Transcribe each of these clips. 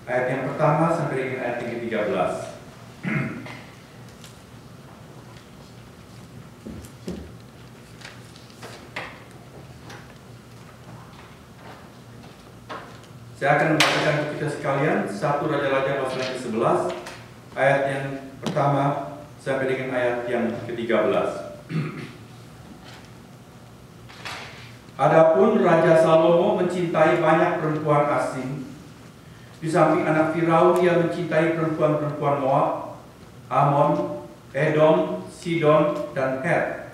ayat yang pertama sampai dengan ayat yang ke-13. Saya akan membacakan untuk kita sekalian 1 Raja-Raja pasal yang ke-11 ayat yang pertama sampai dengan ayat yang ke-13. Adapun Raja Salomo mencintai banyak perempuan asing. Di samping anak Firaun, ia mencintai perempuan-perempuan Moab, Amon, Edom, Sidon, dan Het.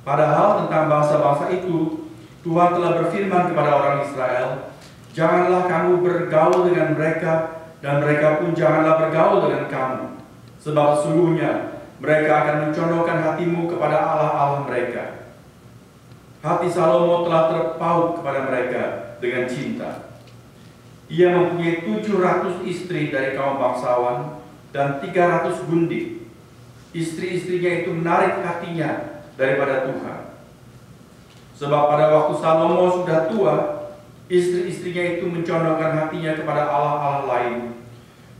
Padahal tentang bangsa-bangsa itu, Tuhan telah berfirman kepada orang Israel, "Janganlah kamu bergaul dengan mereka, dan mereka pun janganlah bergaul dengan kamu. Sebab sesungguhnya mereka akan mencondongkan hatimu kepada allah-allah mereka." Hati Salomo telah terpaut kepada mereka dengan cinta. Ia mempunyai 700 istri dari kaum bangsawan dan 300 gundik. Istri-istrinya itu menarik hatinya daripada Tuhan. Sebab pada waktu Salomo sudah tua, istri-istrinya itu mencondongkan hatinya kepada allah-allah lain,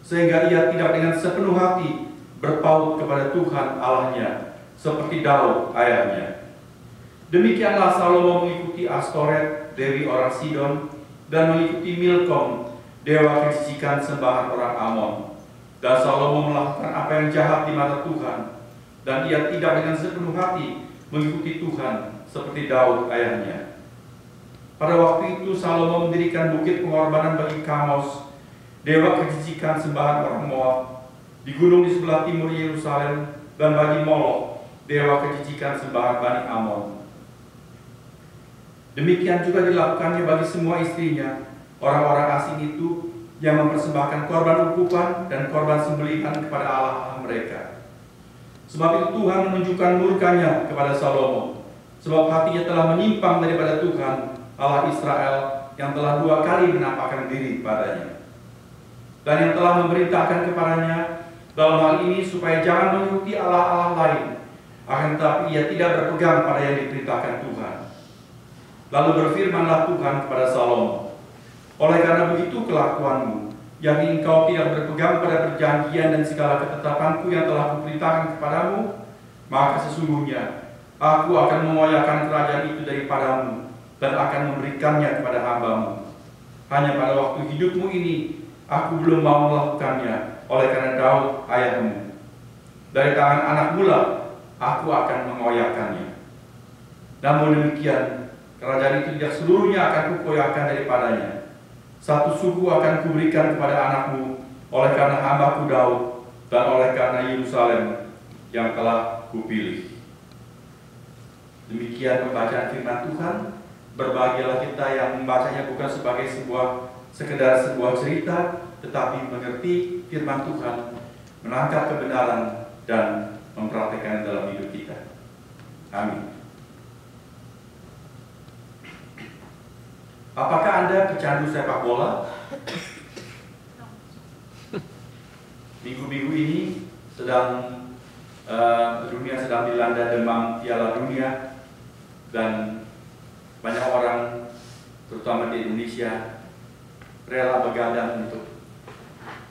sehingga ia tidak dengan sepenuh hati berpaut kepada Tuhan Allahnya, seperti Daud ayahnya. Demikianlah Salomo mengikuti Astoret, dewi orang Sidon, dan mengikuti Milkom, dewa kejijikan sembahan orang Amon. Dan Salomo melakukan apa yang jahat di mata Tuhan, dan ia tidak dengan sepenuh hati mengikuti Tuhan seperti Daud ayahnya. Pada waktu itu Salomo mendirikan bukit pengorbanan bagi Kamos, dewa kejijikan sembahan orang Moab, di gunung di sebelah timur Yerusalem, dan bagi Molok, dewa kejijikan sembahan Bani Amon. Demikian juga dilakukannya bagi semua istrinya, orang-orang asing itu yang mempersembahkan korban ukupan dan korban sembelihan kepada allah-allah mereka. Sebab itu Tuhan menunjukkan murkanya kepada Salomo, sebab hatinya telah menyimpang daripada Tuhan Allah Israel yang telah 2 kali menampakkan diri padanya, dan yang telah memerintahkan kepadanya dalam hal ini supaya jangan mengikuti allah-allah lain, akan tetapi ia tidak berpegang pada yang diperintahkan Tuhan. Lalu berfirmanlah Tuhan kepada Salomo, "Oleh karena begitu kelakuanmu, yakni engkau tidak berpegang pada perjanjian dan segala ketetapanku yang telah kuperintahkan kepadamu, maka sesungguhnya aku akan mengoyakkan kerajaan itu daripadamu dan akan memberikannya kepada hambamu. Hanya pada waktu hidupmu ini aku belum mau melakukannya, oleh karena Daud ayahmu. Dari tangan anak mula aku akan mengoyakkannya. Namun demikian, kerajaan itu tidak seluruhnya akan kukoyakkan daripadanya. Satu suku akan kuberikan kepada anakmu, oleh karena hambaku Daud, dan oleh karena Yerusalem yang telah kupilih." Demikian pembacaan firman Tuhan. Berbahagialah kita yang membacanya bukan sebagai sekedar sebuah cerita, tetapi mengerti firman Tuhan, menangkap kebenaran, dan mempraktikkan dalam hidup kita. Amin. Apakah Anda pecandu sepak bola? Minggu-minggu ini dunia sedang dilanda demam Piala Dunia, dan banyak orang, terutama di Indonesia, rela begadang untuk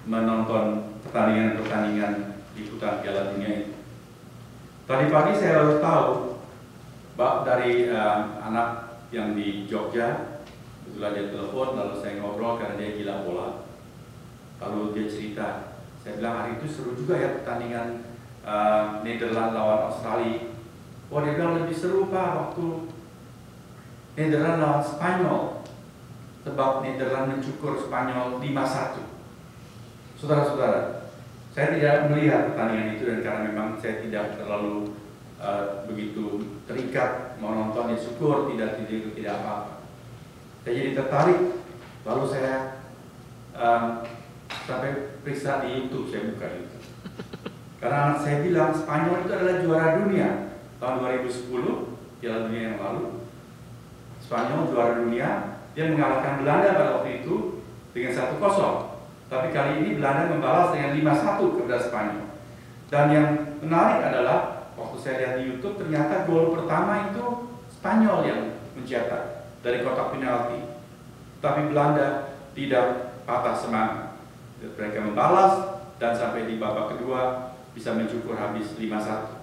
menonton pertandingan-pertandingan liputan Piala Dunia itu. Tadi pagi saya baru tahu dari anak yang di Jogja. Kebetulan dia telepon, lalu saya ngobrol karena dia gila bola. Lalu dia cerita, saya bilang, "Hari itu seru juga ya pertandingan Nederland lawan Australia." Wah, dia bilang, "Lebih seru Pak waktu Nederland lawan Spanyol, sebab Nederland mencukur Spanyol 5-1. Saudara-saudara, saya tidak melihat pertandingan itu, dan karena memang saya tidak terlalu begitu terikat mau nonton, ya syukur tidak apa-apa. Saya jadi tertarik, lalu saya sampai periksa di YouTube, saya buka YouTube. Karena anak saya bilang Spanyol itu adalah juara dunia tahun 2010, Piala Dunia yang lalu. Spanyol juara dunia, dia mengalahkan Belanda pada waktu itu dengan 1-0. Tapi kali ini Belanda membalas dengan 5-1 kepada Spanyol. Dan yang menarik adalah waktu saya lihat di YouTube, ternyata gol pertama itu Spanyol yang mencetak dari kotak penalti. Tapi Belanda tidak patah semangat. Mereka membalas dan sampai di babak kedua bisa mencukur habis 5-1.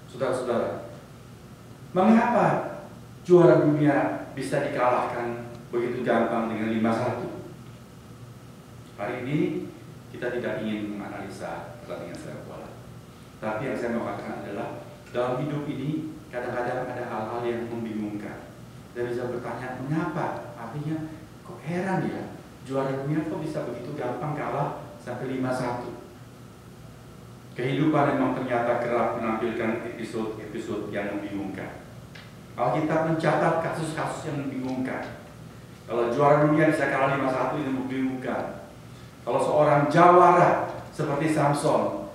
Saudara-saudara, mengapa juara dunia bisa dikalahkan begitu gampang dengan 5-1? Hari ini kita tidak ingin menganalisa pertandingan sepak bola. Tapi yang saya mau katakan adalah dalam hidup ini kadang-kadang ada hal-hal yang membingungkan. Kita bisa bertanya, mengapa? Artinya, kok heran ya, juara dunia kok bisa begitu gampang kalah sampai 5-1? Kehidupan memang ternyata kerap menampilkan episode-episode yang membingungkan. Alkitab mencatat kasus-kasus yang membingungkan. Kalau juara dunia bisa kalah 5-1 itu membingungkan. Kalau seorang jawara seperti Samson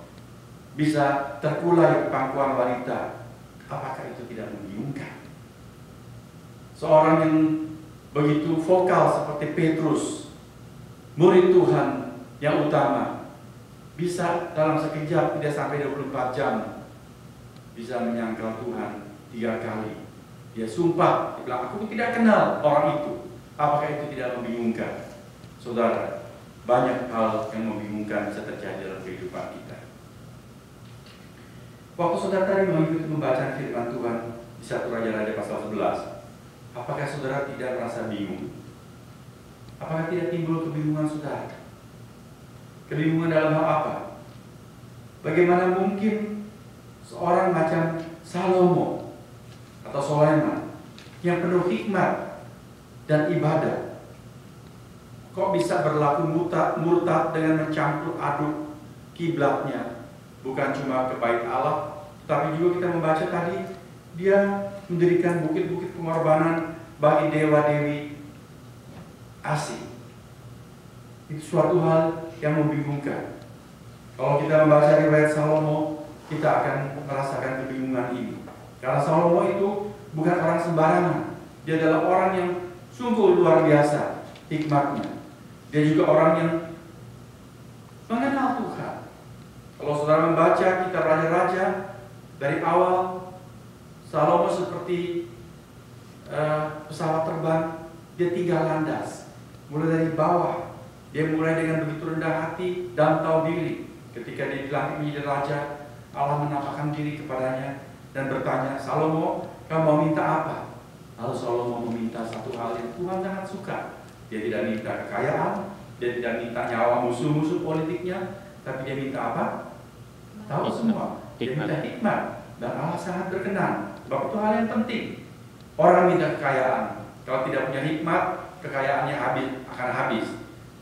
bisa terkulai ke pangkuan wanita, apakah itu tidak membingungkan? Seorang yang begitu vokal seperti Petrus, murid Tuhan yang utama, bisa dalam sekejap tidak sampai 24 jam bisa menyangkal Tuhan 3 kali. Dia sumpah, dia bilang, aku tidak kenal orang itu. Apakah itu tidak membingungkan? Saudara, banyak hal yang membingungkan bisa terjadi dalam kehidupan kita. Waktu saudara tadi mengikuti pembacaan firman Tuhan di 1 Raja-Raja pasal 11, apakah saudara tidak merasa bingung? Apakah tidak timbul kebingungan saudara? Kebingungan dalam hal apa? Bagaimana mungkin seorang macam Salomo atau Sulaiman yang penuh hikmat dan ibadah kok bisa berlaku murtad dengan mencampur aduk kiblatnya, bukan cuma ke bait Allah, tapi juga kita membaca tadi dia mendirikan bukit-bukit pengorbanan bagi dewa-dewi asing. Itu suatu hal yang membingungkan. Kalau kita membaca riwayat Salomo, kita akan merasakan kebingungan ini. Karena Salomo itu bukan orang sembarangan. Dia adalah orang yang sungguh luar biasa hikmatnya. Dia juga orang yang mengenal Tuhan. Kalau saudara membaca kitab Raja-Raja, dari awal Salomo seperti pesawat terbang, dia tinggal landas. Mulai dari bawah, dia mulai dengan begitu rendah hati dan tahu diri. Ketika dia dilantik menjadi raja, Allah menampakkan diri kepadanya dan bertanya, Salomo, kamu mau minta apa? Lalu Salomo meminta satu hal yang Tuhan sangat suka. Dia tidak minta kekayaan, dia tidak minta nyawa musuh-musuh politiknya, tapi dia minta apa? Tahu semua. Dia minta hikmat, dan Allah sangat berkenan. Sebab itu hal yang penting. Orang minta kekayaan, kalau tidak punya hikmat, kekayaannya akan habis.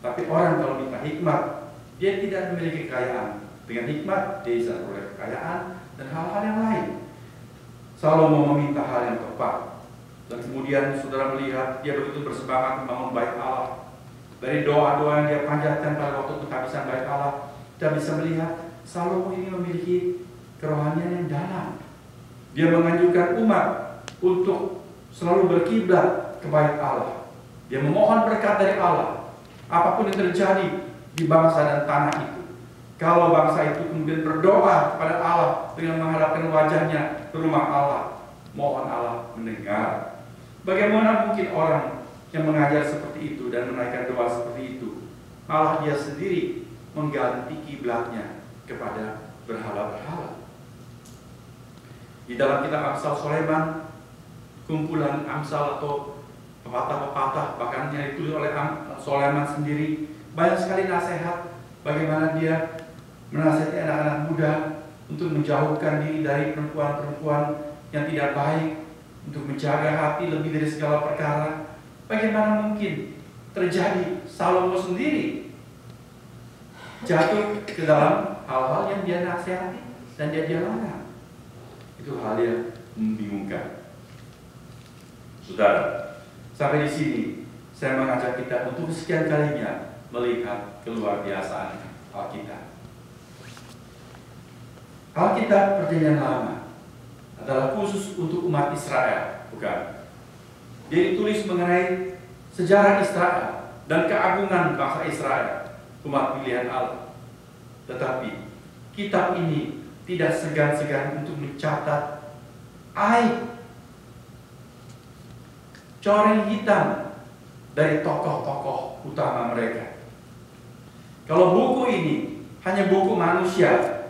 Tapi orang kalau minta hikmat, dia tidak memiliki kekayaan. Dengan hikmat, dia bisa memperoleh kekayaan dan hal-hal yang lain. Salomo meminta hal yang tepat. Dan kemudian saudara melihat dia begitu bersemangat membangun bait Allah. Dari doa-doa yang dia panjatkan pada waktu penghabisan bait Allah, kita bisa melihat Salomo ini memiliki kerohanian yang dalam. Dia menganjurkan umat untuk selalu berkiblat ke bait Allah. Dia memohon berkat dari Allah. Apapun yang terjadi di bangsa dan tanah itu, kalau bangsa itu kemudian berdoa kepada Allah dengan mengharapkan wajahnya ke rumah Allah, mohon Allah mendengar. Bagaimana mungkin orang yang mengajar seperti itu dan menaikkan doa seperti itu, malah dia sendiri mengganti kiblatnya kepada berhala-berhala. Di dalam kitab Amsal Sulaiman, kumpulan Amsal atau pepatah-pepatah bahkan yang ditulis oleh Sulaiman sendiri, banyak sekali nasihat bagaimana dia menasihati anak-anak muda untuk menjauhkan diri dari perempuan-perempuan yang tidak baik, untuk menjaga hati lebih dari segala perkara. Bagaimana mungkin terjadi Salomo sendiri jatuh ke dalam hal-hal yang dia nasihati dan dia larang? Itu hal yang membingungkan. Saudara, sampai di sini saya mengajak kita untuk sekian kalinya melihat keluar biasaan Alkitab. Alkitab Perjanjian Lama adalah khusus untuk umat Israel, bukan? Dia ditulis mengenai sejarah Israel dan keagungan bangsa Israel, umat pilihan Allah. Tetapi kitab ini tidak segan-segan untuk mencatat aib, coreng hitam dari tokoh-tokoh utama mereka. Kalau buku ini hanya buku manusia,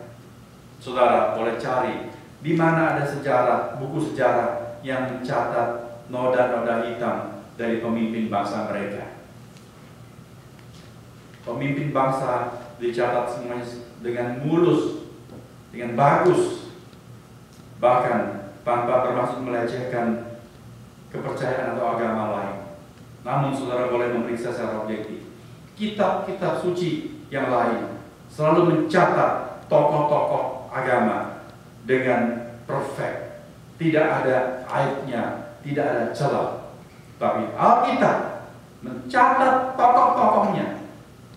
saudara boleh cari di mana ada sejarah, buku sejarah yang mencatat noda-noda hitam dari pemimpin bangsa mereka. Pemimpin bangsa dicatat semuanya dengan mulus, dengan bagus, bahkan tanpa bermaksud melecehkan kepercayaan atau agama lain. Namun saudara boleh memeriksa secara objektif. Kitab-kitab suci yang lain selalu mencatat tokoh-tokoh agama dengan perfect, tidak ada aibnya, tidak ada celah. Tapi Alkitab mencatat tokoh-tokohnya,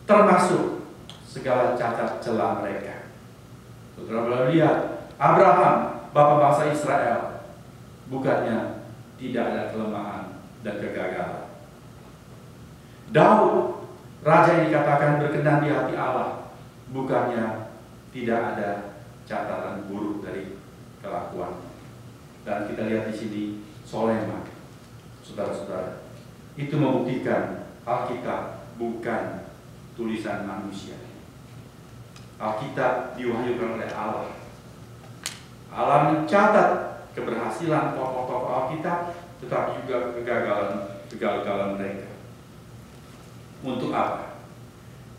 termasuk segala cacat celah mereka. Saudara boleh lihat, Abraham, bapa bangsa Israel, bukannya tidak ada kelemahan dan kegagalan. Daud, raja yang dikatakan berkenan di hati Allah, bukannya tidak ada catatan buruk dari kelakuan. Dan kita lihat di sini Soleman, saudara-saudara, itu membuktikan Alkitab bukan tulisan manusia. Alkitab diwahyukan oleh Allah. Allah mencatat keberhasilan tokoh-tokoh Alkitab, tetapi juga kegagalan mereka. Untuk apa?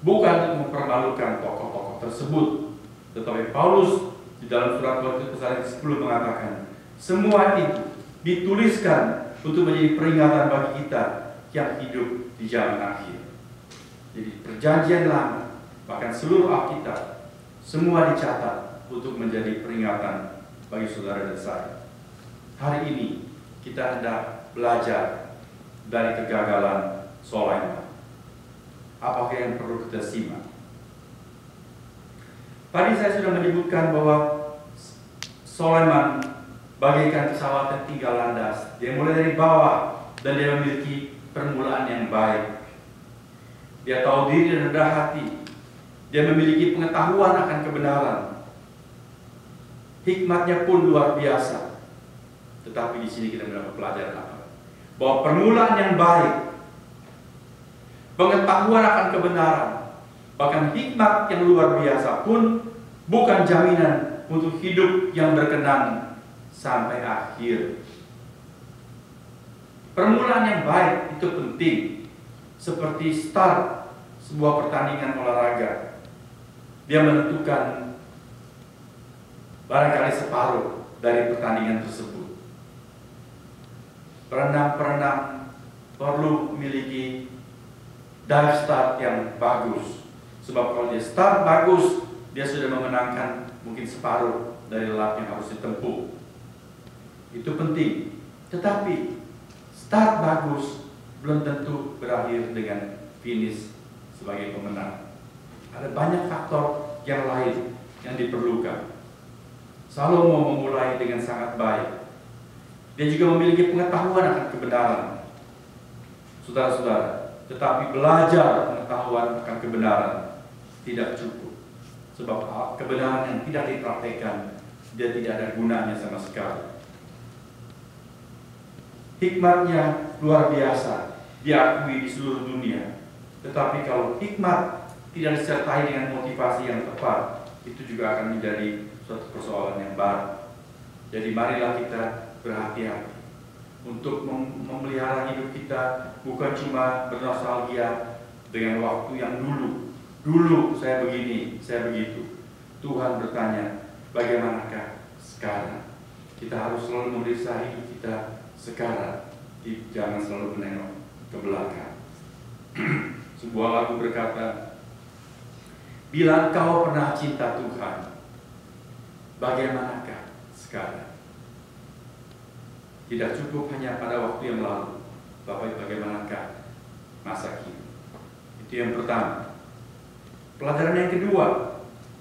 Bukan untuk mempermalukan tokoh-tokoh tersebut, tetapi Paulus di dalam surat Korintus pasal 10 mengatakan, semua itu dituliskan untuk menjadi peringatan bagi kita yang hidup di zaman akhir. Jadi perjanjian lama, bahkan seluruh Alkitab, semua dicatat untuk menjadi peringatan bagi saudara dan saya. Hari ini kita hendak belajar dari kegagalan Soleman. Apakah yang perlu kita simak? Tadi saya sudah menyebutkan bahwa Soleman bagaikan pesawat yang tinggal landas. Dia mulai dari bawah dan dia memiliki permulaan yang baik. Dia tahu diri dan rendah hati. Dia memiliki pengetahuan akan kebenaran. Hikmatnya pun luar biasa. Tetapi di sini kita mendapat pelajaran apa? Bahwa permulaan yang baik, pengetahuan akan kebenaran, bahkan hikmat yang luar biasa pun bukan jaminan untuk hidup yang berkenan sampai akhir. Permulaan yang baik itu penting, seperti start sebuah pertandingan olahraga. Dia menentukan barangkali separuh dari pertandingan tersebut. Perenang perlu memiliki dive start yang bagus, sebab kalau dia start bagus, dia sudah memenangkan mungkin separuh dari lap yang harus ditempuh. Itu penting. Tetapi start bagus belum tentu berakhir dengan finish sebagai pemenang. Ada banyak faktor yang lain yang diperlukan. Salomo memulai dengan sangat baik. Dia juga memiliki pengetahuan akan kebenaran. Saudara-saudara, tetapi belajar pengetahuan akan kebenaran tidak cukup. Sebab kebenaran yang tidak dipraktekkan, dia tidak ada gunanya sama sekali. Hikmatnya luar biasa, diakui di seluruh dunia. Tetapi kalau hikmat tidak disertai dengan motivasi yang tepat, itu juga akan menjadi suatu persoalan yang baru. Jadi marilah kita berhati-hati untuk memelihara hidup kita, bukan cuma bernostalgia dengan waktu yang dulu. Dulu saya begini, saya begitu. Tuhan bertanya, bagaimanakah sekarang? Kita harus selalu memeriksa hidup kita sekarang, jangan selalu menengok ke belakang. Sebuah lagu berkata, bila engkau pernah cinta Tuhan, bagaimanakah sekarang? Tidak cukup hanya pada waktu yang lalu, Bapak, bagaimanakah masa kini? Itu yang pertama. Pelajaran yang kedua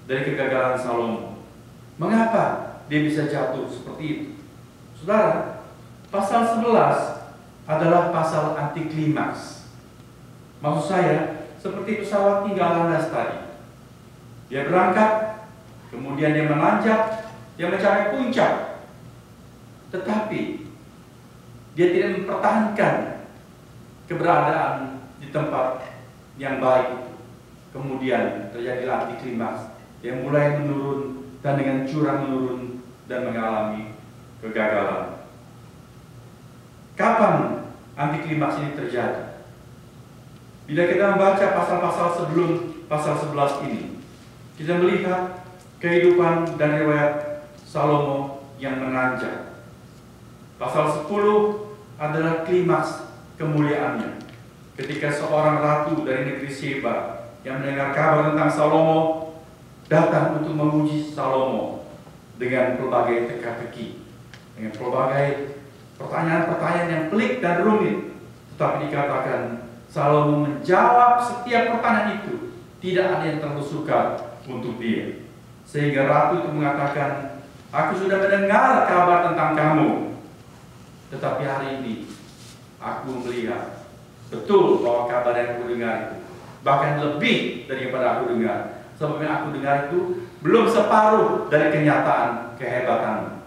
dari kegagalan Salomo. Mengapa dia bisa jatuh seperti itu? Saudara, pasal 11 adalah pasal anti klimaks. Maksud saya, seperti pesawat tinggal landas tadi. Dia berangkat, kemudian dia menanjak, dia mencapai puncak. Tetapi dia tidak mempertahankan keberadaan di tempat yang baik itu. kemudian terjadilah anti klimaks yang mulai menurun dan dengan curang menurun dan mengalami kegagalan. Kapan anti klimaks ini terjadi? Bila kita membaca pasal-pasal sebelum pasal 11 ini, kita melihat kehidupan dan riwayat Salomo yang menanjak. Pasal 10 adalah klimaks kemuliaannya. Ketika seorang ratu dari negeri Sheba yang mendengar kabar tentang Salomo datang untuk menguji Salomo dengan berbagai teka-teki, dengan berbagai pertanyaan-pertanyaan yang pelik dan rumit, tetapi dikatakan Salomo menjawab setiap pertanyaan itu, tidak ada yang terlalu sukar untuk dia. Sehingga ratu itu mengatakan, aku sudah mendengar kabar tentang kamu, tetapi hari ini aku melihat betul bahwa kabar yang aku dengar itu bahkan lebih daripada aku dengar. Sebab yang aku dengar itu belum separuh dari kenyataan kehebatan.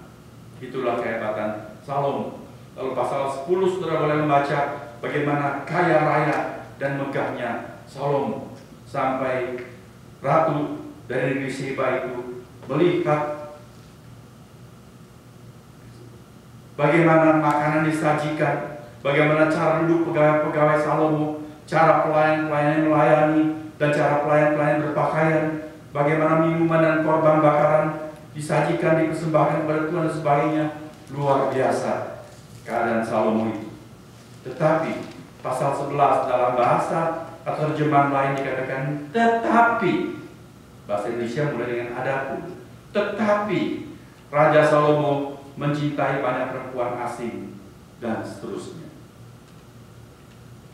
Itulah kehebatan Salomo. Lalu pasal 10 saudara boleh membaca bagaimana kaya raya dan megahnya Salomo, sampai ratu dari negeri Sheba itu melihat bagaimana makanan disajikan, bagaimana cara duduk pegawai-pegawai Salomo, cara pelayan-pelayan melayani, dan cara pelayan-pelayan berpakaian, bagaimana minuman dan korban bakaran disajikan, dipersembahkan kepada Tuhan dan sebagainya. Luar biasa keadaan Salomo itu. Tetapi pasal 11 dalam bahasa atau terjemahan lain dikatakan tetapi, bahasa Indonesia mulai dengan adapun, tetapi Raja Salomo mencintai banyak perempuan asing dan seterusnya.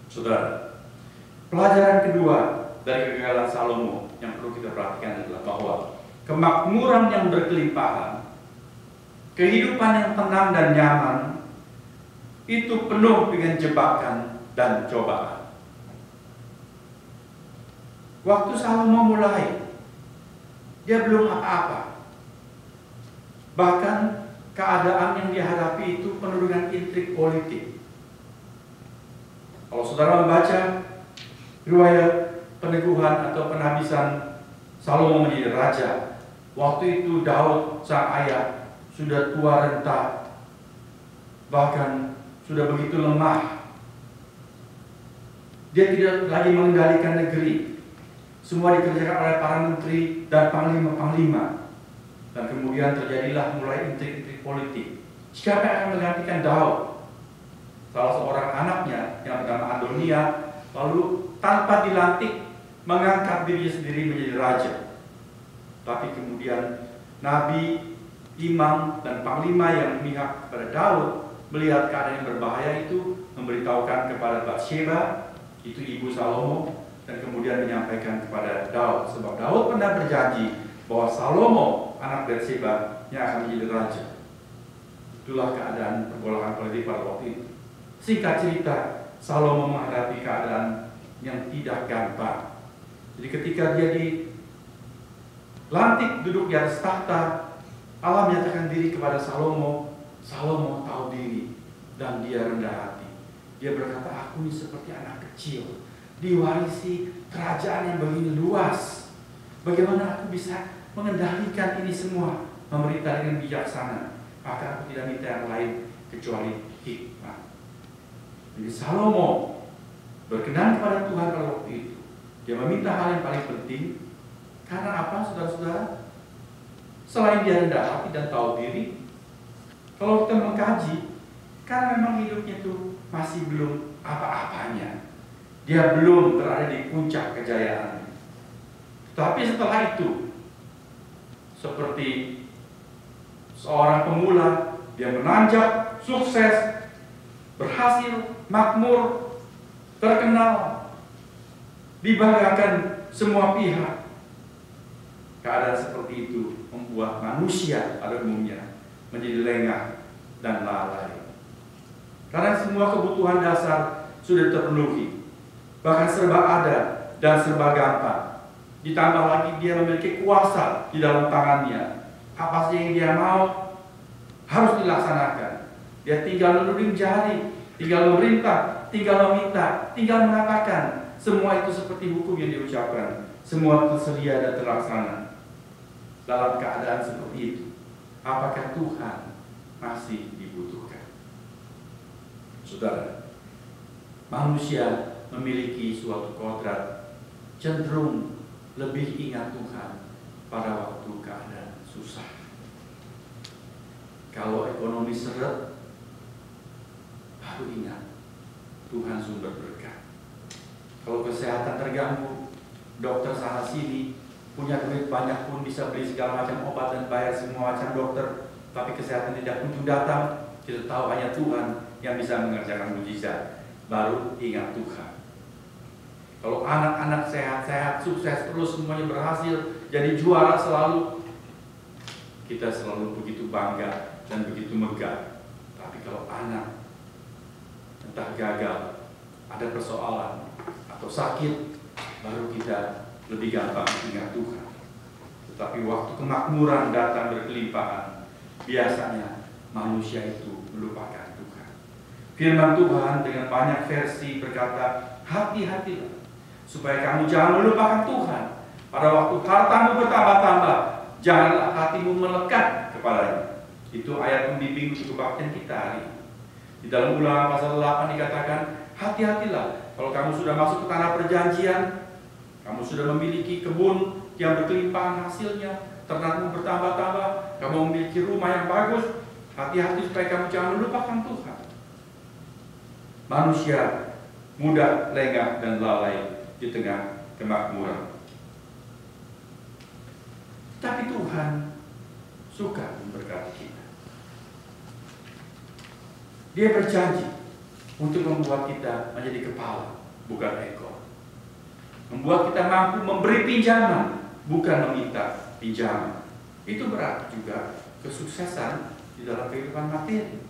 Saudara, pelajaran kedua dari kegagalan Salomo yang perlu kita perhatikan adalah bahwa kemakmuran yang berkelimpahan, kehidupan yang tenang dan nyaman, itu penuh dengan jebakan dan cobaan. Waktu Salomo mulai, dia belum apa-apa. Bahkan keadaan yang dihadapi itu penuh dengan intrik politik. Kalau saudara membaca riwayat peneguhan atau penghabisan Salomo menjadi raja, waktu itu Daud sang ayah sudah tua renta, bahkan sudah begitu lemah. Dia tidak lagi mengendalikan negeri. Semua dikerjakan oleh para menteri dan panglima-panglima. Dan kemudian terjadilah mulai intrik-intrik politik. Siapa yang akan menggantikan Daud? Salah seorang anaknya yang bernama Adonia, lalu tanpa dilantik mengangkat dirinya sendiri menjadi raja. Tapi kemudian nabi, imam, dan panglima yang memihak kepada Daud melihat keadaan yang berbahaya itu, memberitahukan kepada Batsheba, itu ibu Salomo, dan kemudian menyampaikan kepada Daud. Sebab Daud pernah berjanji bahwa Salomo, anak Batsheba, yang akan menjadi raja. Itulah keadaan pergolakan politik pada waktu itu. Singkat cerita, Salomo menghadapi keadaan yang tidak gampang. Jadi ketika dia dilantik duduk di atas tahta, Allah menyatakan diri kepada Salomo. Salomo tahu diri dan dia rendah hati. Dia berkata, aku ini seperti anak kecil, diwarisi kerajaan yang begini luas. Bagaimana aku bisa mengendalikan ini semua, memerintah dengan bijaksana? Maka aku tidak minta yang lain kecuali hikmah. Jadi Salomo berkenan kepada Tuhan pada waktu itu. Dia meminta hal yang paling penting. Karena apa, saudara-saudara? Selain dia rendah hati dan tahu diri, kalau kita mengkaji, karena memang hidupnya itu masih belum apa-apanya. Dia belum berada di puncak kejayaannya. Tapi setelah itu, seperti seorang pemula, dia menanjak, sukses, berhasil, makmur, terkenal, dibanggakan semua pihak. Keadaan seperti itu membuat manusia pada umumnya menjadi lengah dan lalai. Karena semua kebutuhan dasar sudah terpenuhi, bahkan serba ada dan serba gampang. Ditambah lagi dia memiliki kuasa di dalam tangannya. Apa saja yang dia mau harus dilaksanakan. Dia tinggal menuding jari, tinggal memerintah, tinggal meminta, tinggal mengatakan. semua itu seperti hukum yang diucapkan, semua tersedia dan terlaksana. Dalam keadaan seperti itu, apakah Tuhan masih dibutuhkan? Saudara, manusia memiliki suatu kodrat cenderung lebih ingat Tuhan pada waktu keadaan susah. Kalau ekonomi seret, baru ingat Tuhan sumber berkah. Kalau kesehatan terganggu, dokter sana sini, punya duit banyak pun bisa beli segala macam obat dan bayar semua macam dokter, tapi kesehatan tidak kunjung datang, kita tahu hanya Tuhan yang bisa mengerjakan mujizat. Baru ingat Tuhan. Kalau anak-anak sehat-sehat, sukses terus, semuanya berhasil, jadi juara selalu, kita selalu begitu bangga dan begitu megah. Tapi kalau anak entah gagal, ada persoalan atau sakit, baru kita lebih gampang ingat Tuhan. Tetapi waktu kemakmuran datang berkelimpahan, biasanya manusia itu melupakan Tuhan. Firman Tuhan dengan banyak versi berkata, hati-hatilah supaya kamu jangan melupakan Tuhan. Pada waktu hartamu bertambah-tambah, janganlah hatimu melekat kepadanya. Itu ayat pembimbing untuk kebaktian kita hari ini. Di dalam Ulangan pasal 8 dikatakan, hati-hatilah kalau kamu sudah masuk ke tanah perjanjian, kamu sudah memiliki kebun yang berkelimpahan hasilnya, ternakmu bertambah-tambah, kamu memiliki rumah yang bagus, hati-hati supaya kamu jangan melupakan Tuhan. Manusia mudah lengah dan lalai di tengah kemakmuran. Tapi Tuhan suka memberkati kita. Dia berjanji untuk membuat kita menjadi kepala, bukan ekor. Membuat kita mampu memberi pinjaman, bukan meminta pinjaman. Itu berarti juga kesuksesan di dalam kehidupan materi.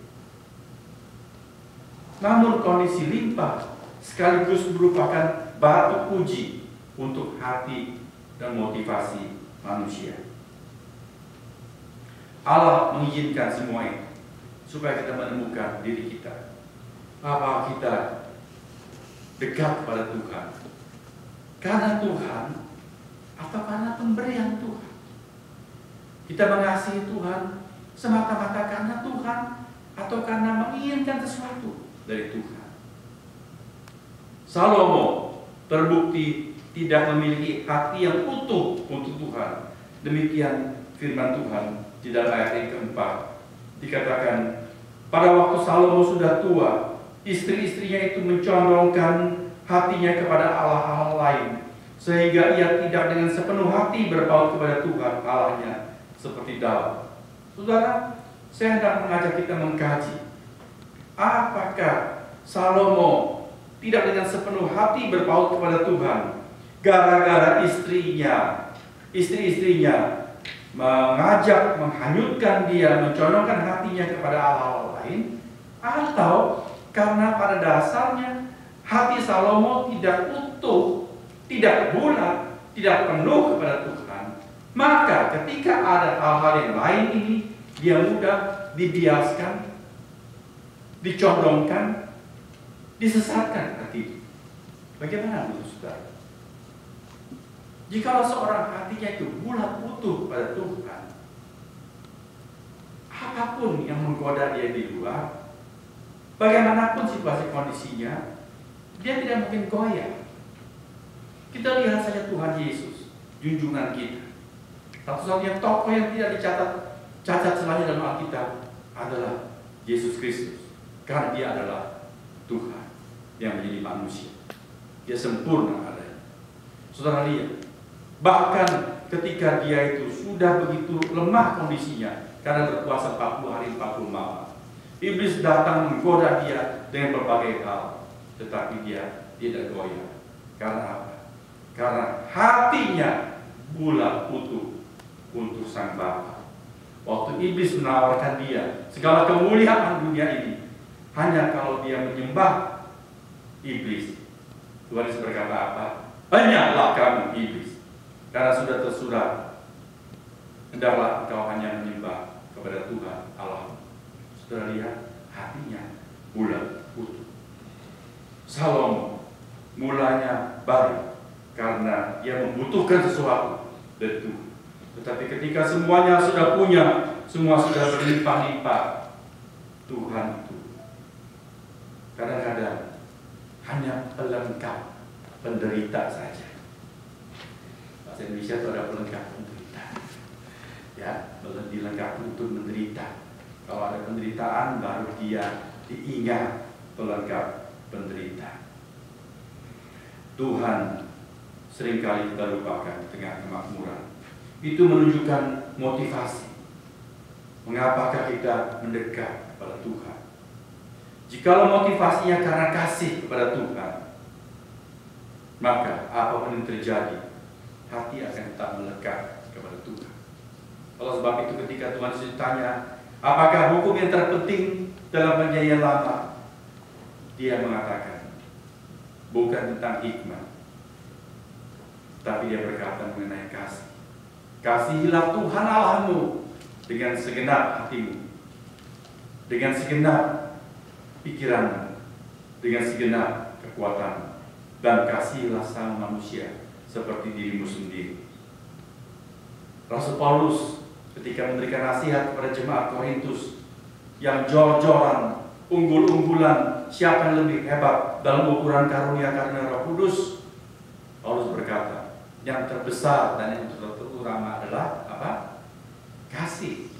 Namun kondisi limpah sekaligus merupakan batu uji untuk hati dan motivasi manusia. Allah mengizinkan semua itu supaya kita menemukan diri kita. Apa kita dekat pada Tuhan karena Tuhan atau karena pemberian Tuhan? Kita mengasihi Tuhan semata-mata karena Tuhan atau karena menginginkan sesuatu dari Tuhan? Salomo terbukti tidak memiliki hati yang utuh untuk Tuhan. Demikian firman Tuhan di dalam ayat yang keempat. Dikatakan, pada waktu Salomo sudah tua, istri-istrinya itu mencondongkan hatinya kepada Allah-Allah lain, sehingga ia tidak dengan sepenuh hati berpaut kepada Tuhan Allahnya seperti Daud. Saudara, saya hendak mengajak kita mengkaji, apakah Salomo tidak dengan sepenuh hati berpaut kepada Tuhan gara-gara istri-istrinya mengajak, menghanyutkan dia, mencondongkan hatinya kepada Allah lain, atau karena pada dasarnya hati Salomo tidak utuh, tidak bulat, tidak penuh kepada Tuhan, maka ketika ada hal-hal yang lain ini, dia mudah dibiaskan, dicondongkan, disesatkan hati. Bagaimana menurut saudara? Jika seorang hatinya itu bulat utuh pada Tuhan, apapun yang menggoda dia di luar, bagaimanapun situasi kondisinya, dia tidak mungkin goyah. Kita lihat saja Tuhan Yesus, junjungan kita. Satu-satunya tokoh yang tidak dicatat cacat celahnya dalam Alkitab adalah Yesus Kristus, karena dia adalah Tuhan yang menjadi manusia. Dia sempurna adanya. Saudara lihat, bahkan ketika dia itu sudah begitu lemah kondisinya karena berpuasa 40 hari 40 malam, iblis datang menggoda dia dengan berbagai hal, tetapi dia tidak goyah. Karena apa? Karena hatinya bulat utuh untuk Sang Bapa. Waktu iblis menawarkan dia segala kemuliaan dunia ini, hanya kalau dia menyembah iblis, Tuhan Yesus berkata apa? Banyaklah kamu iblis, karena sudah tersurat, hendaklah engkau hanya menyembah kepada Tuhan Allah. Saudara lihat, hatinya bulat utuh. Salomo mulanya baik karena ia membutuhkan sesuatu dari Tuhan. Tetapi ketika semuanya sudah punya, semua sudah berlimpah-limpah, Tuhan itu kadang-kadang hanya pelengkap penderita saja. Bahasa Indonesia itu ada pelengkap penderita, ya, dilengkapi untuk menderita. Kalau ada penderitaan, baru dia diingat pelengkap penderita. Tuhan seringkali kita lupakan di tengah kemakmuran. Itu menunjukkan motivasi. Mengapakah kita mendekat kepada Tuhan? Jikalau motivasinya karena kasih kepada Tuhan, maka apapun yang terjadi, hati akan tetap melekat kepada Tuhan. Oleh sebab itu ketika Tuhan Yesus ditanya, apakah hukum yang terpenting dalam perjanjian lama? Dia mengatakan, bukan tentang hikmah, tapi dia berkata mengenai kasih. Kasihilah Tuhan Allahmu dengan segenap hatimu, dengan segenap pikiranmu, dengan segenap kekuatanmu, dan kasihilah sama manusia seperti dirimu sendiri. Rasul Paulus ketika memberikan nasihat kepada jemaat Korintus yang jor-joran, unggul-unggulan, siapa yang lebih hebat dalam ukuran karunia Roh Kudus, Paulus berkata, yang terbesar dan yang terutama adalah apa? Kasih.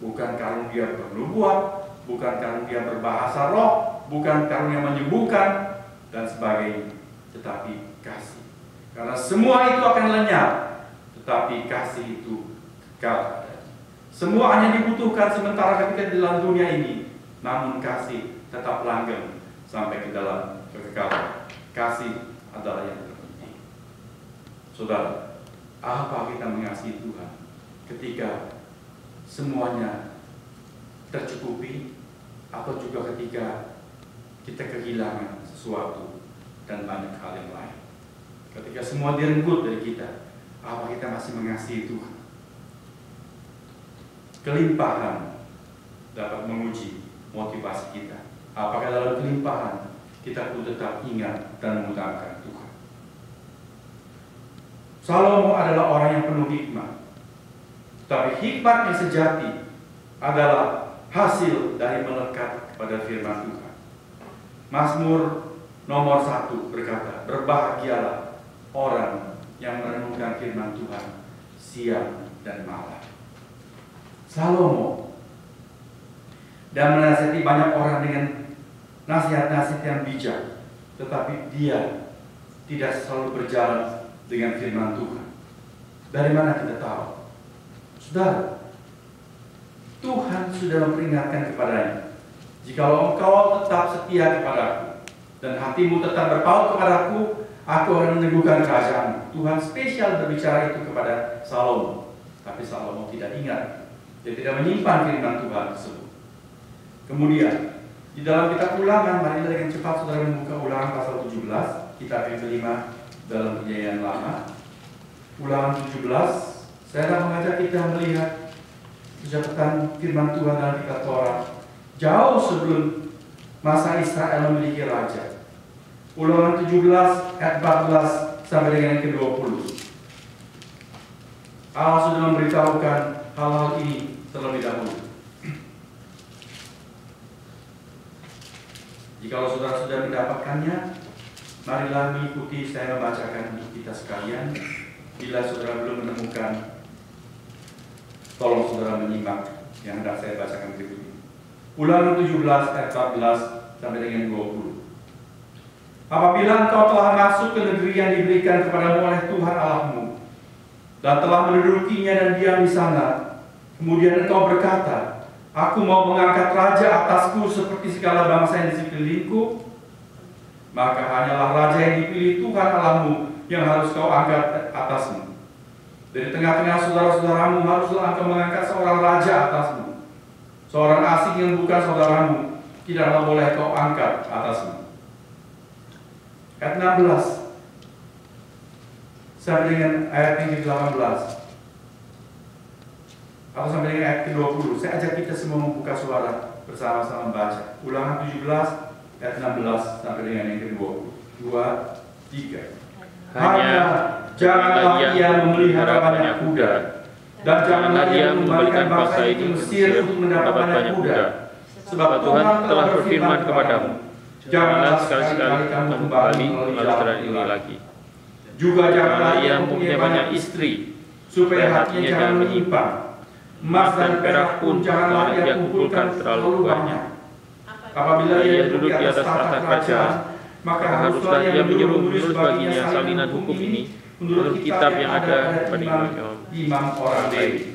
Bukan karunia bernubuat, bukan karunia berbahasa roh, bukan karunia menyembuhkan dan sebagainya, tetapi kasih. Karena semua itu akan lenyap, tetapi kasih itu kekal. Semua hanya dibutuhkan sementara ketika di dalam dunia ini, namun kasih tetap langgeng sampai ke dalam kekekalan. Kasih adalah yang terpenting. Saudara, apa kita mengasihi Tuhan ketika semuanya tercukupi, atau juga ketika kita kehilangan sesuatu dan banyak hal yang lain? Ketika semua direnggut dari kita, apa kita masih mengasihi Tuhan? Kelimpahan dapat menguji motivasi kita. Apakah dalam kelimpahan kita pun tetap ingat dan mengutamakan Tuhan? Salomo adalah orang yang penuh hikmah, tapi hikmat yang sejati adalah hasil dari melekat kepada firman Tuhan. Mazmur nomor 1 berkata, berbahagialah orang yang merenungkan firman Tuhan siang dan malam. Salomo dan menasihati banyak orang dengan nasihat-nasihat yang bijak, tetapi dia tidak selalu berjalan dengan firman Tuhan. Dari mana kita tahu? Saudara, Tuhan sudah memperingatkan kepadanya, jikalau engkau tetap setia kepadaku dan hatimu tetap berpaut kepadaku, aku akan meneguhkan kerajaanmu. Tuhan spesial berbicara itu kepada Salomo, tapi Salomo tidak ingat. Dia tidak menyimpan firman Tuhan tersebut. Kemudian di dalam kitab Ulangan, marilah dengan cepat saudara membuka Ulangan pasal 17, kitab yang kelima dalam perjanjian lama. Ulangan 17, saya akan mengajak kita melihat catatan firman Tuhan dalam kitab Torah jauh sebelum masa Israel memiliki raja. Ulangan 17 ayat 14 sampai dengan yang ke-20. Allah sudah memberitahukan hal-hal ini terlebih dahulu. Jikalau saudara sudah mendapatkannya, marilah mengikuti saya membacakan untuk kita sekalian. Bila saudara belum menemukan, tolong saudara menyimak yang hendak saya bacakan berikut ini. Ulangan 17 ayat 14 sampai dengan 20. Apabila engkau telah masuk ke negeri yang diberikan kepadamu oleh Tuhan Allahmu dan telah mendudukinya dan diam di sana, kemudian engkau berkata, aku mau mengangkat raja atasku seperti segala bangsa yang di sekelilingku, maka hanyalah raja yang dipilih Tuhan Allahmu yang harus kau angkat atasmu. Dari tengah-tengah saudara-saudaramu haruslah engkau mengangkat seorang raja atasmu. Seorang asing yang bukan saudaramu tidaklah boleh kau angkat atasmu. Ayat 16 sampai dengan ayat yang ke-18 atau sampai dengan ayat ke-20. Saya ajak kita semua membuka suara bersama-sama membaca. Ulangan 17 ayat 16 sampai dengan yang ke-20. 2, 3. Hanya janganlah ia memelihara banyak kuda, dan janganlah ia mengembalikan bangsa itu ke Mesir untuk mendapat banyak kuda, sebab Tuhan telah berfirman kepadamu, janganlah sekali-sekali kamu kembali melalui jalan ini lagi. Juga janganlah ia mempunyai banyak istri, supaya hatinya jangan menyimpang. Emas dan perak pun janganlah ia kumpulkan terlalu banyak. Apabila ia duduk di atas tahta kerajaan, maka haruslah ia menyuruh-menulis baginya salinan hukum ini menurut kitab yang ada pada imam orang Lewi.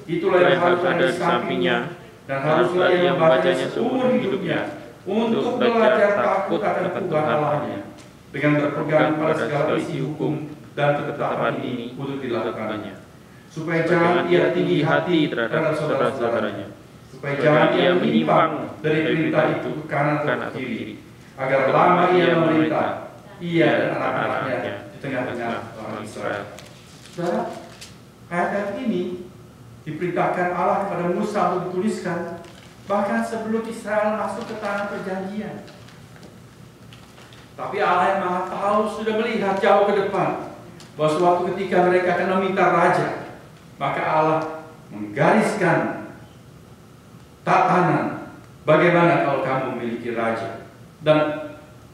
Itulah yang harus ada di sampingnya, dan haruslah ia membacanya seumur hidupnya untuk belajar takut akan Tuhan Allahnya, dengan berpegang pada segala isi hukum dan ketetapan ini untuk dilakukannya, supaya jangan ia tinggi hati terhadap saudara-saudaranya, supaya jangan ia menyimpang dari perintah itu ke kanan atau ke kiri, agar lama ia memerintah, ia dan anak-anaknya di tengah-tengah orang Israel. Saudara, ayat ini diperintahkan Allah kepada Musa untuk dituliskan bahkan sebelum Israel masuk ke tanah perjanjian. Tapi Allah yang Maha Tahu sudah melihat jauh ke depan, bahwa suatu ketika mereka akan meminta raja. Maka Allah menggariskan tatanan bagaimana kalau kamu memiliki raja, dan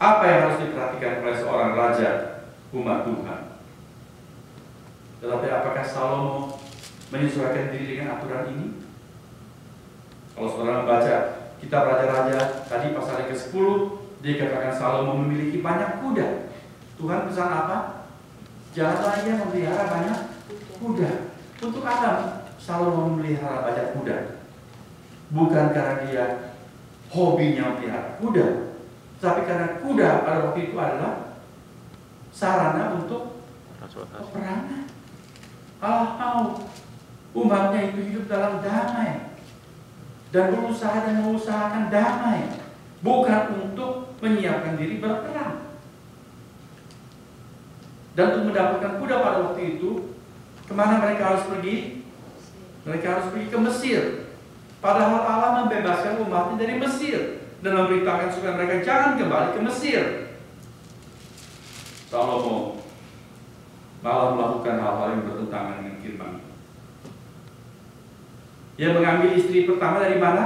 apa yang harus diperhatikan oleh seorang raja umat Tuhan. Tetapi apakah Salomo menyesuaikan diri dengan aturan ini? Kalau saudara membaca kitab Raja-Raja tadi pasal yang ke-10, dikatakan Salomo memiliki banyak kuda. Tuhan pesan apa? Janganlah ia memelihara banyak kuda. Untuk apa Salomo memelihara banyak kuda? Bukan karena dia hobinya memelihara kuda, tapi karena kuda pada waktu itu adalah sarana untuk peperangan. Allah mau umatnya itu hidup dalam damai dan berusaha dan mengusahakan damai, bukan untuk menyiapkan diri berperang. Dan untuk mendapatkan kuda pada waktu itu, kemana mereka harus pergi? Mereka harus pergi ke Mesir. Padahal Allah membebaskan umatnya dari Mesir dan memberitakan supaya mereka jangan kembali ke Mesir. Salomo malah melakukan hal-hal yang bertentangan dengan firman. Dia mengambil istri pertama dari mana?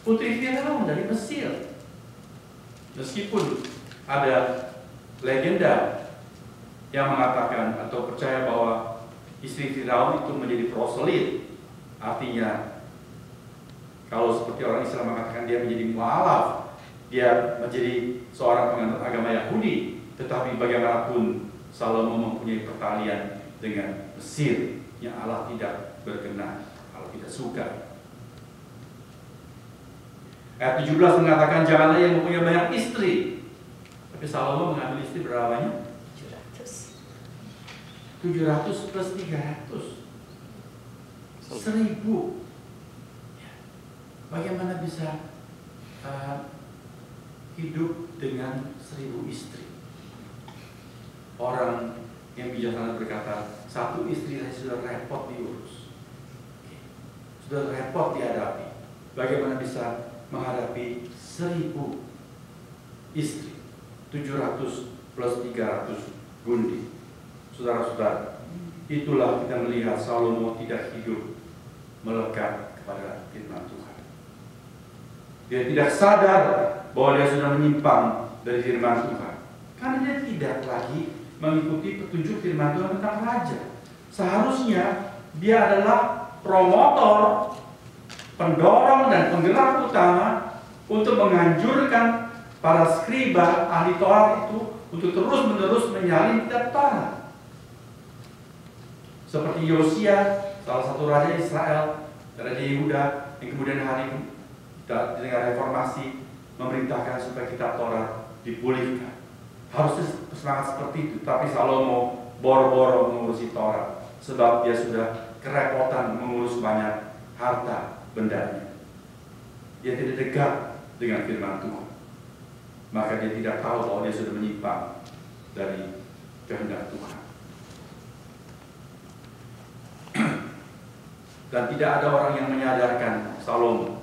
Putri Firaun dari Mesir. Meskipun ada legenda yang mengatakan atau percaya bahwa istri Firaun itu menjadi proselit, artinya kalau seperti orang Islam mengatakan dia menjadi mualaf, dia menjadi seorang penganut agama Yahudi. Tetapi bagaimanapun Salomo mempunyai pertalian dengan Mesir yang Allah tidak berkenan, Allah tidak suka. Ayat 17 mengatakan janganlah yang mempunyai banyak istri. Tapi Salomo mengambil istri berapa banyak? 700 plus 300 1000. Bagaimana bisa hidup dengan 1000 istri? Orang yang bijaksana berkata, satu istri saya sudah repot diurus, sudah repot dihadapi. Bagaimana bisa menghadapi 1000 istri, 700 plus 300 gundi? Saudara-saudara, itulah kita melihat Salomo tidak hidup melekat kepada firman Tuhan. Dia tidak sadar bahwa dia sudah menyimpang dari firman Tuhan, karena dia tidak lagi mengikuti petunjuk firman Tuhan tentang raja. Seharusnya dia adalah promotor, pendorong dan penggerak utama untuk menganjurkan para skriba ahli Taurat itu untuk terus-menerus menyalin kitab Taurat. Seperti Yosia, salah satu raja Israel dari Yehuda, yang kemudian hari dengan reformasi memerintahkan supaya kitab Taurat dipulihkan. Harusnya semangat seperti itu, tapi Salomo boro-boro mengurusi Taurat sebab dia sudah kerepotan mengurus banyak harta bendanya. Dia tidak dekat dengan firman Tuhan, maka dia tidak tahu bahwa dia sudah menyimpang dari kehendak Tuhan. Dan tidak ada orang yang menyadarkan Salomo,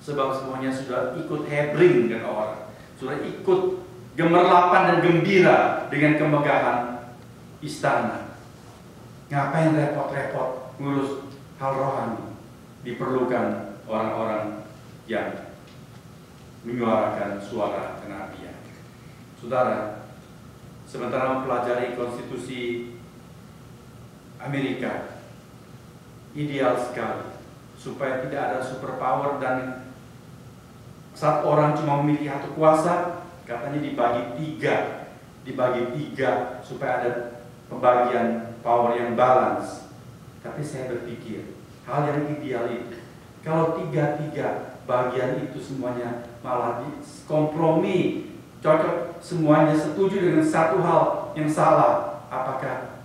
sebab semuanya sudah ikut hebring dengan orang, Saudara ikut gemerlapan dan gembira dengan kemegahan istana. Ngapain repot-repot ngurus hal rohani? Diperlukan orang-orang yang menyuarakan suara kenabian. Saudara, sementara mempelajari konstitusi Amerika, ideal sekali supaya tidak ada superpower dan saat orang cuma memiliki satu kuasa, katanya dibagi tiga supaya ada pembagian power yang balance. Tapi saya berpikir hal yang ideal itu, kalau tiga bagian itu semuanya malah kompromi, cocok semuanya setuju dengan satu hal yang salah, apakah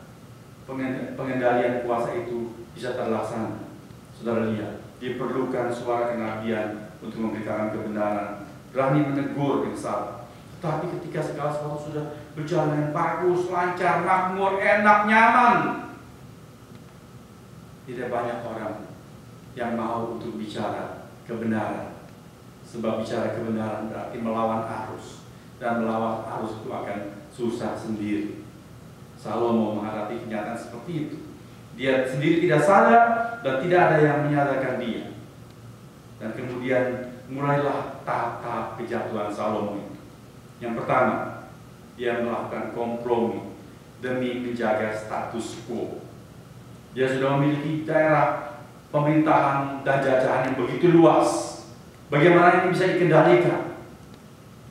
pengendalian kuasa itu bisa terlaksana? Saudara lihat, diperlukan suara kenabian untuk memberitakan kebenaran, berani menegur yang salah. Tapi ketika segala sesuatu sudah berjalan dengan bagus, lancar, makmur, enak, nyaman, tidak banyak orang yang mau untuk bicara kebenaran. Sebab bicara kebenaran berarti melawan arus, dan melawan arus itu akan susah sendiri. Salomo menghadapi kenyataan seperti itu. Dia sendiri tidak sadar dan tidak ada yang menyadarkan dia. Dan kemudian mulailah tahap-tahap kejatuhan Salomo itu. Yang pertama, dia melakukan kompromi demi menjaga status quo. Dia sudah memiliki daerah pemerintahan dan jajahan yang begitu luas. Bagaimana ini bisa dikendalikan?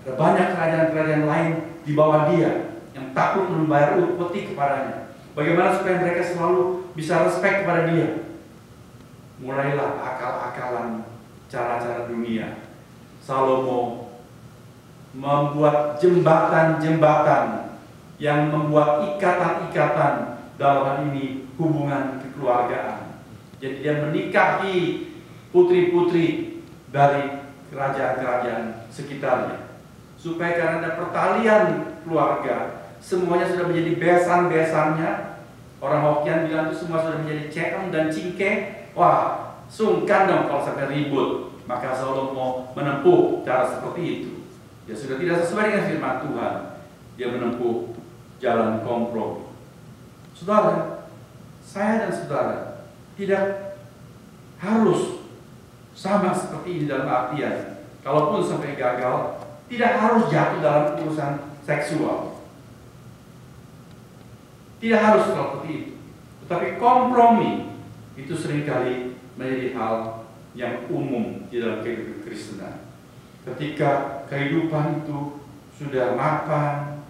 Ada banyak kerajaan-kerajaan lain di bawah dia yang takut membayar upeti kepadanya. Bagaimana supaya mereka selalu bisa respect kepada dia? Mulailah akal-akalan cara-cara dunia. Salomo membuat jembatan-jembatan yang membuat ikatan-ikatan, dalam hal ini hubungan kekeluargaan. Jadi dia menikahi putri-putri dari kerajaan-kerajaan sekitarnya, supaya karena ada pertalian keluarga, semuanya sudah menjadi besan-besannya. Orang Hokian bilang itu semua sudah menjadi cekem dan cingke. Wah, sungkan dong kalau sampai ribut. Maka Salomo menempuh cara seperti itu. Dia sudah tidak sesuai dengan firman Tuhan. Dia menempuh jalan kompromi. Saudara, saya dan saudara tidak harus sama seperti ini dalam artian, kalaupun sampai gagal, tidak harus jatuh dalam urusan seksual. Tidak harus seperti itu. Tetapi kompromi itu seringkali menjadi hal yang umum di dalam kehidupan Kristenan. Ketika kehidupan itu sudah mapan,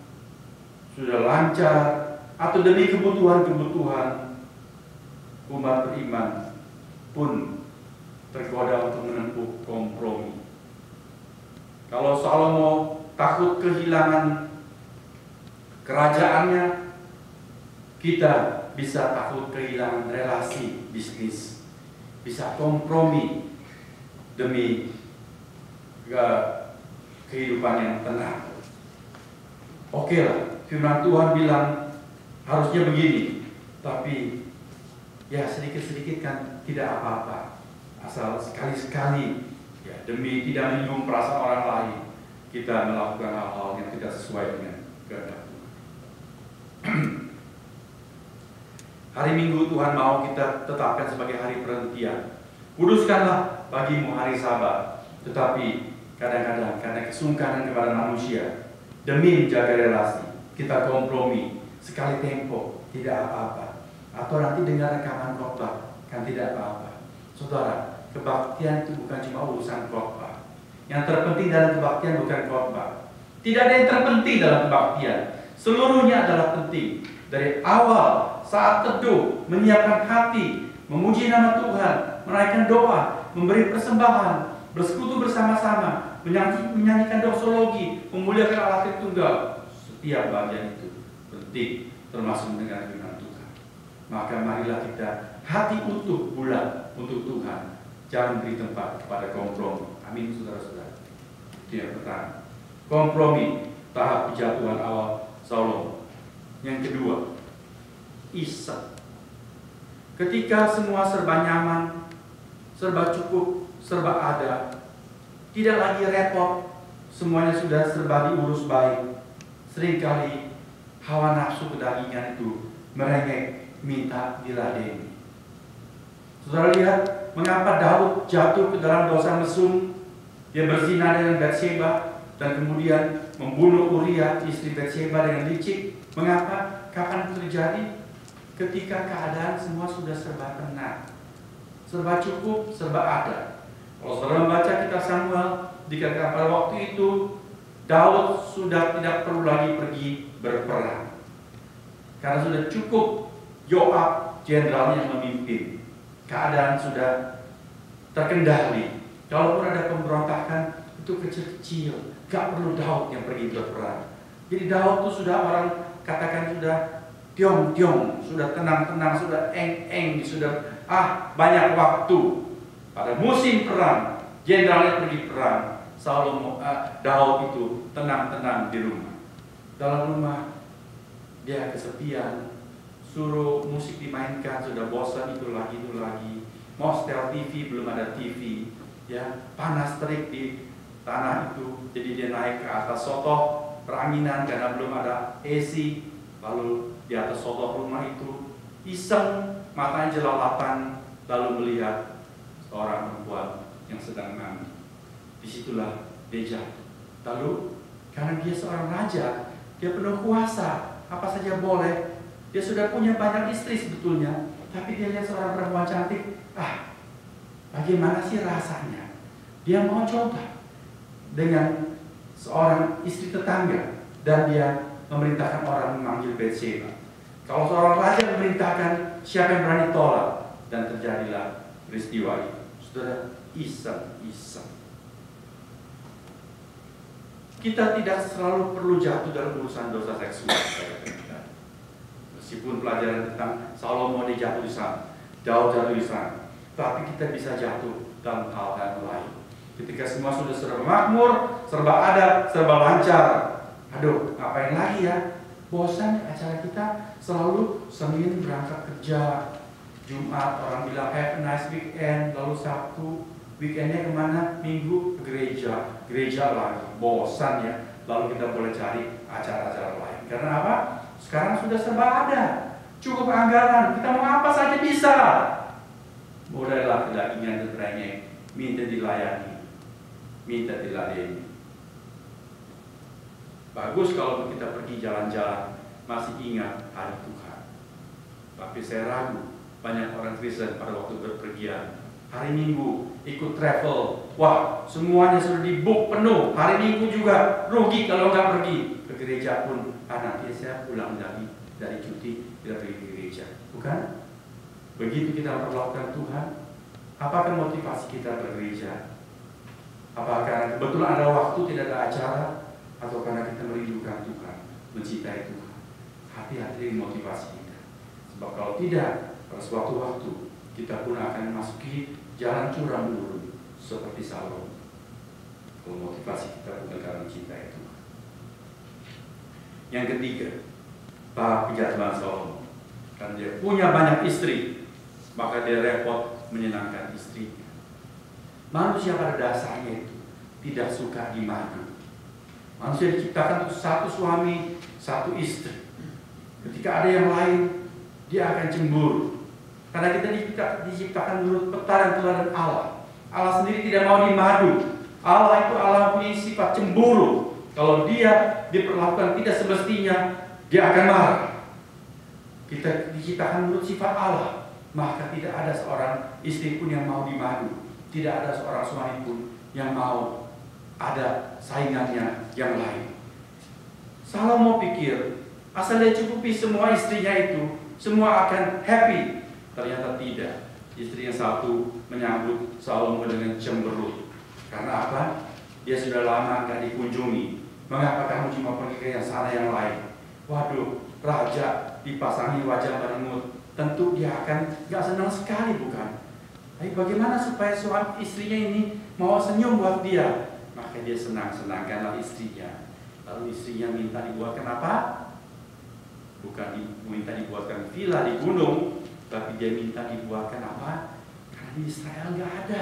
sudah lancar, atau demi kebutuhan-kebutuhan, umat beriman pun tergoda untuk menempuh kompromi. Kalau Salomo takut kehilangan kerajaannya, kita bisa takut kehilangan relasi bisnis, bisa kompromi demi kehidupan yang tenang. Oke lah, firman Tuhan bilang harusnya begini, tapi ya sedikit-sedikit kan tidak apa-apa. Asal sekali-sekali ya, demi tidak menyinggung perasaan orang lain, kita melakukan hal-hal yang tidak sesuai dengan kehendak Tuhan. Hari Minggu Tuhan mau kita tetapkan sebagai hari perhentian. Kuduskanlah bagimu hari Sabat. Tetapi kadang-kadang karena kesungkanan kepada manusia, demi menjaga relasi, kita kompromi sekali tempo, tidak apa-apa. Atau nanti dengar rekaman khotbah, kan tidak apa-apa. Saudara, kebaktian itu bukan cuma urusan khotbah. Yang terpenting dalam kebaktian bukan khotbah. Tidak ada yang terpenting dalam kebaktian. Seluruhnya adalah penting. Dari awal, saat teduh, menyiapkan hati, memuji nama Tuhan, menaikkan doa, memberi persembahan, bersekutu bersama-sama, menyanyikan doksologi, memuliakan Allah Tritunggal. Setiap bagian itu penting, termasuk mendengar firman Tuhan. Maka marilah kita hati utuh bulat untuk Tuhan. Jangan beri tempat kepada kompromi. Amin, saudara-saudara. Itu yang pertama. Kompromi, tahap kejatuhan awal Salomo. Yang kedua, isek. Ketika semua serba nyaman, serba cukup, serba ada, tidak lagi repot, semuanya sudah serba diurus baik, seringkali hawa nafsu kedagingan itu merengek, minta diladeni. Saudara lihat mengapa Daud jatuh ke dalam dosa mesum. Dia berzina dengan Batseba dan kemudian membunuh Uria, istri Batseba, dengan licik. Mengapa? Kapan itu terjadi? Ketika keadaan semua sudah serba tenang, serba cukup, serba ada. Kalau saudara membaca kitab Samuel, dikatakan pada waktu itu Daud sudah tidak perlu lagi pergi berperang, karena sudah cukup Yoab jenderalnya yang memimpin. Keadaan sudah terkendali. Kalaupun ada pemberontakan, itu kecil-kecil, gak perlu Daud yang pergi berperang. Jadi Daud itu sudah orang katakan sudah tiong-tiong, sudah tenang-tenang, sudah eng-eng, sudah banyak waktu. Pada musim perang, jenderalnya pergi perang, Daud itu tenang-tenang di rumah. Dalam rumah dia kesepian, suruh musik dimainkan, sudah bosan itu lagi. Mau setel TV, belum ada TV, ya panas terik di tanah itu. Jadi dia naik ke atas sotoh peranginan karena belum ada AC. Lalu di atas sotoh rumah itu iseng, matanya jelalatan, lalu melihat seorang perempuan yang sedang mandi. Disitulah dia jatuh. Lalu karena dia seorang raja, dia penuh kuasa, apa saja boleh. Dia sudah punya banyak istri sebetulnya, tapi dia lihat seorang perempuan cantik. Bagaimana sih rasanya? Dia mau coba dengan seorang istri tetangga, dan dia memerintahkan orang memanggil Batseba. Kalau seorang raja memerintahkan, siapa yang berani tolak? Dan terjadilah peristiwa itu. Saudara, iseng. Kita tidak selalu perlu jatuh dalam urusan dosa seksual. Meskipun pelajaran tentang Salomo dia jatuh di sana, Daud jatuh di sana, tapi kita bisa jatuh dalam hal-hal lain. Ketika semua sudah serba makmur, serba ada, serba lancar. Aduh, ngapain lagi ya? Bosan acara kita selalu Senin berangkat kerja, Jumat orang bilang have a nice weekend, lalu Sabtu weekendnya kemana? Minggu ke gereja lagi. Bosan ya. Lalu kita boleh cari acara-acara lain. Karena apa? Sekarang sudah serba ada, cukup anggaran, kita mau apa saja bisa. Mulailah kedagingan terengek, minta dilayani, minta diladeni. Bagus kalau kita pergi jalan-jalan masih ingat hari Tuhan. Tapi saya ragu, banyak orang Kristen pada waktu berpergian hari Minggu ikut travel, wah semuanya sudah di-book penuh. Hari Minggu juga rugi kalau nggak pergi ke gereja pun. Nanti saya pulang dari cuti tidak pergi ke gereja, bukan? Begitu kita memperlakukan Tuhan. Apakah motivasi kita bergereja? Apakah karena kebetulan ada waktu tidak ada acara, atau karena kita merindukan Tuhan, mencintai Tuhan? Hati-hati dengan motivasi kita. Sebab kalau tidak, pada suatu waktu kita pun akan memasuki jalan curam menurun seperti Salomo. Kalau motivasi kita bukan karena mencintai Tuhan. Yang ketiga, kejatuhan Salomo. Karena dia punya banyak istri, maka dia repot menyenangkan istrinya. Manusia pada dasarnya itu tidak suka dimadu. Manusia diciptakan untuk satu suami, satu istri. Ketika ada yang lain, dia akan cemburu. Karena kita diciptakan menurut peta dan teladan Allah. Allah sendiri tidak mau dimadu. Allah itu Allah punya sifat cemburu. Kalau dia diperlakukan tidak semestinya, dia akan marah. Kita diciptakan menurut sifat Allah, maka tidak ada seorang istri pun yang mau dimadu. Tidak ada seorang suami pun yang mau ada saingannya yang lain. Salomo pikir, asal dia cukupi semua istrinya itu, semua akan happy. Ternyata tidak. Istri yang satu menyambut Salomo dengan cemberut. Karena apa? Dia sudah lama nggak dikunjungi. Mengapa kamu cuma pergi ke yang sana yang lain? Waduh, raja dipasangi wajah merengut. Tentu dia akan nggak senang sekali, bukan? Tapi bagaimana supaya suami istrinya ini mau senyum buat dia? Maka dia senangkanlah istrinya. Lalu istrinya minta dibuatkan apa? Bukan minta dibuatkan villa di gunung, tapi dia minta dibuatkan apa? Karena di Israel nggak ada.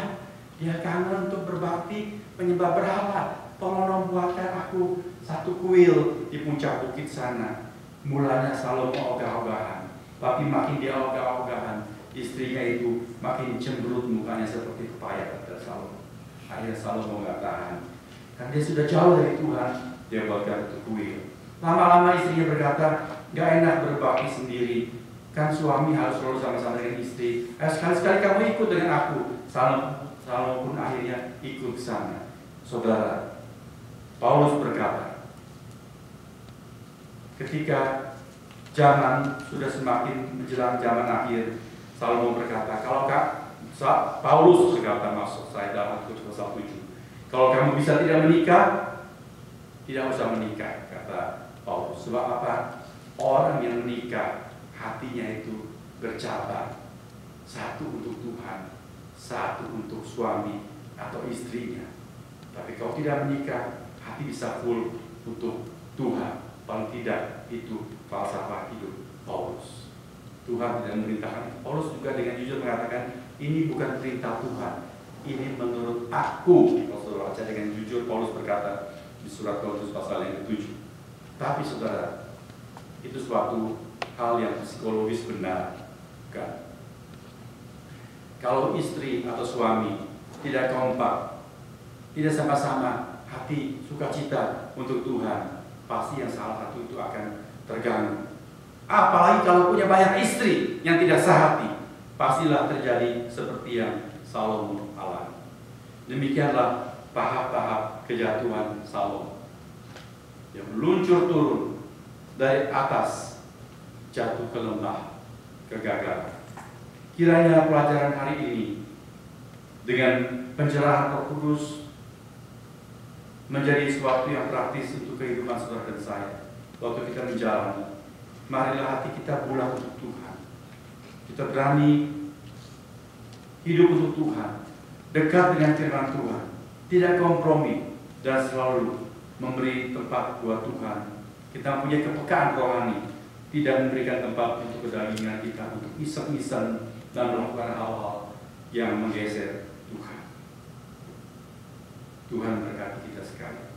Dia kangen untuk berbakti penyembah berhala. tolong buatkan aku satu kuil di puncak bukit sana. Mulanya Salomo ogah-ogahan, tapi makin dia ogah-ogahan, istrinya itu makin cemberut mukanya seperti pepaya, kata Salomo. Akhirnya Salomo nggak tahan, karena dia sudah jauh dari Tuhan, dia buatkan itu kuil. Lama-lama istrinya berkata, nggak enak berbakti sendiri, kan suami harus selalu sama-sama dengan istri. Sekali-sekali kamu ikut dengan aku. Salomo pun akhirnya ikut ke sana. Saudara, Paulus berkata, ketika zaman sudah semakin menjelang zaman akhir, Salomo berkata, Paulus berkata, maksud saya dalam pasal 7, kalau kamu bisa tidak menikah, tidak usah menikah, kata Paulus. Sebab apa? Orang yang menikah, hatinya itu bercabang. Satu untuk Tuhan, satu untuk suami atau istrinya. Tapi kalau tidak menikah, hati bisa full untuk Tuhan. Paling tidak, itu falsafah hidup Paulus. Tuhan tidak memerintahkan. Paulus juga dengan jujur mengatakan, ini bukan perintah Tuhan, ini menurut aku. Kalau saudara baca dengan jujur, Paulus berkata di surat Korintus pasal yang ke-7. Tapi saudara, itu suatu hal yang psikologis benar, kan? Kalau istri atau suami tidak kompak, tidak sama-sama hati sukacita untuk Tuhan, pasti yang salah satu itu akan terganggu. Apalagi kalau punya banyak istri yang tidak sehati, pastilah terjadi seperti yang Salomo alami. Demikianlah tahap-tahap kejatuhan Salomo, yang meluncur turun dari atas, jatuh ke lembah kegagalan. Kiranya pelajaran hari ini dengan pencerahan Roh Kudus menjadi sesuatu yang praktis untuk kehidupan saudara dan saya. Waktu kita menjalani, marilah hati kita bulat untuk Tuhan. Kita berani hidup untuk Tuhan, dekat dengan firman Tuhan, tidak kompromi, dan selalu memberi tempat buat Tuhan. Kita punya kepekaan rohani, tidak memberikan tempat untuk kedagingan kita, untuk iseng-iseng dan melakukan hal-hal yang menggeser Tuhan. Tuhan berkati kita sekali.